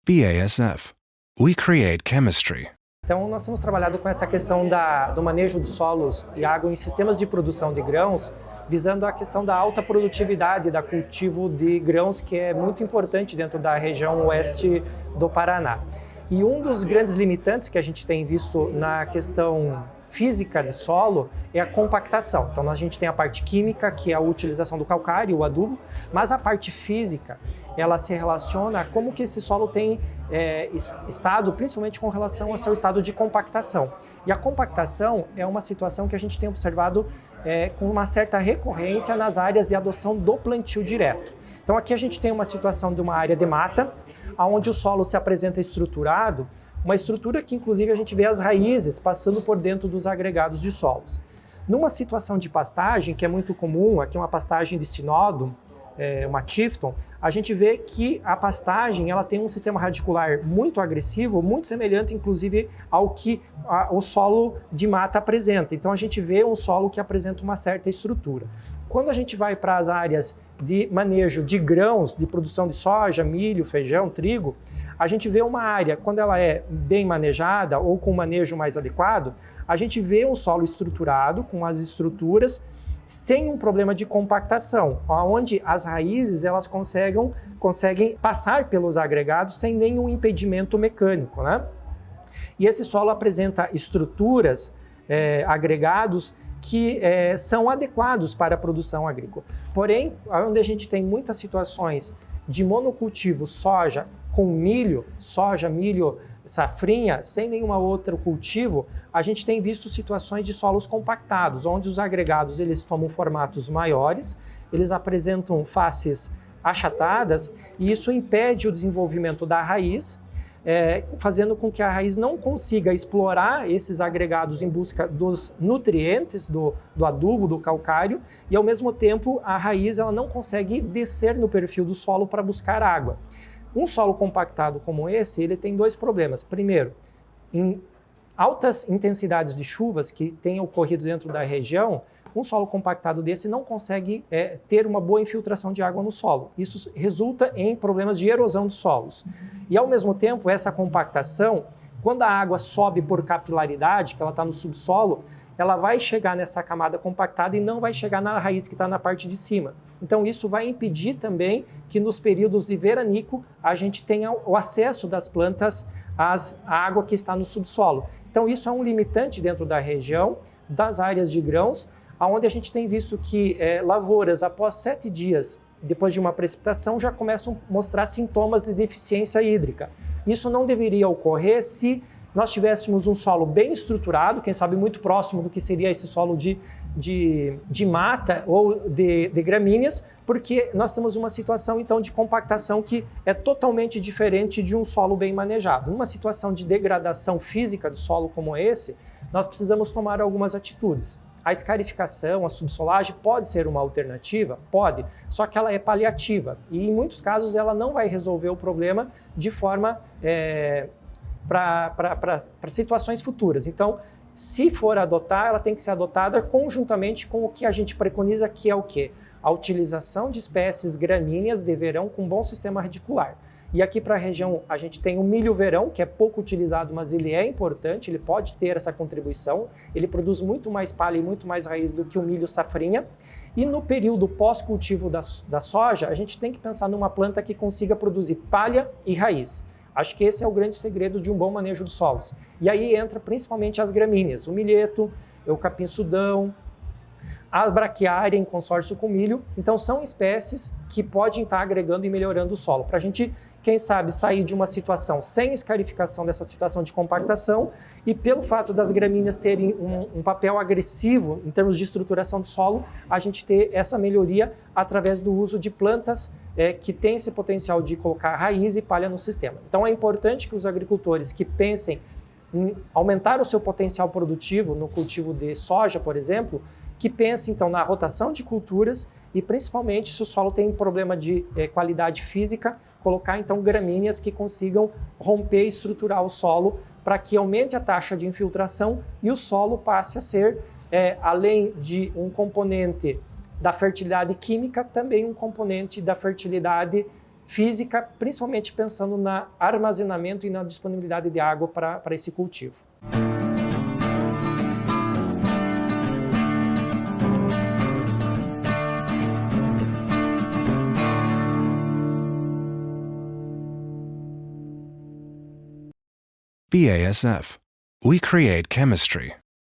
BASF. We create chemistry. Então, nós temos trabalhado com essa questão do manejo de solos e água em sistemas de produção de grãos, visando a questão da alta produtividade da cultivo de grãos, que é muito importante dentro da região oeste do Paraná. E um dos grandes limitantes que a gente tem visto na questão física de solo é a compactação. Então, a gente tem a parte química, que é a utilização do calcário, o adubo, mas a parte física, ela se relaciona a como que esse solo tem estado, principalmente com relação ao seu estado de compactação. E a compactação é uma situação que a gente tem observado com uma certa recorrência nas áreas de adoção do plantio direto. Então, aqui a gente tem uma situação de uma área de mata, onde o solo se apresenta estruturado, uma estrutura que inclusive a gente vê as raízes passando por dentro dos agregados de solos. Numa situação de pastagem, que é muito comum, aqui uma pastagem de sinodo, uma Tifton, a gente vê que a pastagem ela tem um sistema radicular muito agressivo, muito semelhante inclusive ao que o solo de mata apresenta. Então a gente vê um solo que apresenta uma certa estrutura. Quando a gente vai para as áreas de manejo de grãos, de produção de soja, milho, feijão, trigo, a gente vê uma área, quando ela é bem manejada ou com um manejo mais adequado, a gente vê um solo estruturado, com as estruturas, sem um problema de compactação, onde as raízes elas conseguem passar pelos agregados sem nenhum impedimento mecânico, né? E esse solo apresenta estruturas, agregados, que são adequados para a produção agrícola. Porém, onde a gente tem muitas situações de monocultivo soja com milho, safrinha, sem nenhum outro cultivo, a gente tem visto situações de solos compactados, onde os agregados eles tomam formatos maiores, eles apresentam faces achatadas e isso impede o desenvolvimento da raiz, fazendo com que a raiz não consiga explorar esses agregados em busca dos nutrientes, do adubo, do calcário, e ao mesmo tempo a raiz ela não consegue descer no perfil do solo para buscar água. Um solo compactado como esse, ele tem dois problemas. Primeiro, em altas intensidades de chuvas que têm ocorrido dentro da região, um solo compactado desse não consegue ter uma boa infiltração de água no solo. Isso resulta em problemas de erosão dos solos. E ao mesmo tempo, essa compactação, quando a água sobe por capilaridade, que ela está no subsolo, ela vai chegar nessa camada compactada e não vai chegar na raiz que está na parte de cima. Então isso vai impedir também que nos períodos de veranico a gente tenha o acesso das plantas à água que está no subsolo. Então isso é um limitante dentro da região, das áreas de grãos, onde a gente tem visto que lavouras após 7 dias depois de uma precipitação já começam a mostrar sintomas de deficiência hídrica. Isso não deveria ocorrer se nós tivéssemos um solo bem estruturado, quem sabe muito próximo do que seria esse solo de mata ou de gramíneas, porque nós temos uma situação então de compactação que é totalmente diferente de um solo bem manejado. Numa situação de degradação física do solo como esse, nós precisamos tomar algumas atitudes. A escarificação, a subsolagem pode ser uma alternativa? Pode, só que ela é paliativa e em muitos casos ela não vai resolver o problema de forma para situações futuras. Então, se for adotar, ela tem que ser adotada conjuntamente com o que a gente preconiza, que é o quê? A utilização de espécies gramíneas de verão com bom sistema radicular. E aqui para a região a gente tem o milho verão, que é pouco utilizado, mas ele é importante, ele pode ter essa contribuição, ele produz muito mais palha e muito mais raiz do que o milho safrinha. E no período pós-cultivo da soja, a gente tem que pensar numa planta que consiga produzir palha e raiz. Acho que esse é o grande segredo de um bom manejo dos solos. E aí entra principalmente as gramíneas, o milheto, o capim-sudão, a braquiária em consórcio com milho. Então são espécies que podem estar agregando e melhorando o solo. Para a gente, quem sabe, sair de uma situação sem escarificação, dessa situação de compactação, e pelo fato das gramíneas terem um papel agressivo em termos de estruturação do solo, a gente ter essa melhoria através do uso de plantas que têm esse potencial de colocar raiz e palha no sistema. Então é importante que os agricultores que pensem em aumentar o seu potencial produtivo no cultivo de soja, por exemplo, que pensem então na rotação de culturas e principalmente se o solo tem problema de qualidade física, colocar então gramíneas que consigam romper e estruturar o solo para que aumente a taxa de infiltração e o solo passe a ser, além de um componente da fertilidade química, também um componente da fertilidade física, principalmente pensando no armazenamento e na disponibilidade de água para esse cultivo. BASF. We create chemistry.